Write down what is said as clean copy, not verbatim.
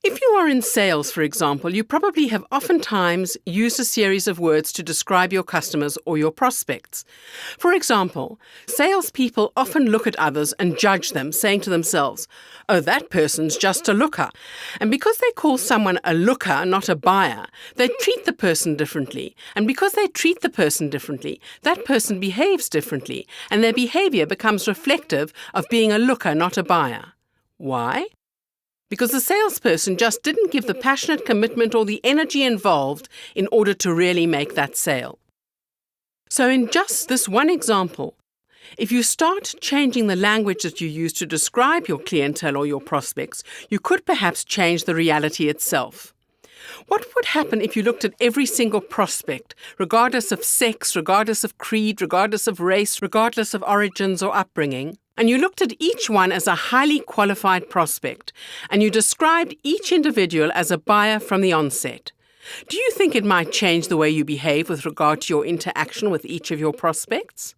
If you are in sales, for example, you probably have oftentimes used a series of words to describe your customers or your prospects. For example, salespeople often look at others and judge them, saying to themselves, "Oh, that person's just a looker." And because they call someone a looker, not a buyer, they treat the person differently. And because they treat the person differently, that person behaves differently, and their behavior becomes reflective of being a looker, not a buyer. Why? Because the salesperson just didn't give the passionate commitment or the energy involved in order to really make that sale. So in just this one example, if you start changing the language that you use to describe your clientele or your prospects, you could perhaps change the reality itself. What would happen if you looked at every single prospect, regardless of sex, regardless of creed, regardless of race, regardless of origins or upbringing, and you looked at each one as a highly qualified prospect, and you described each individual as a buyer from the onset? Do you think it might change the way you behave with regard to your interaction with each of your prospects?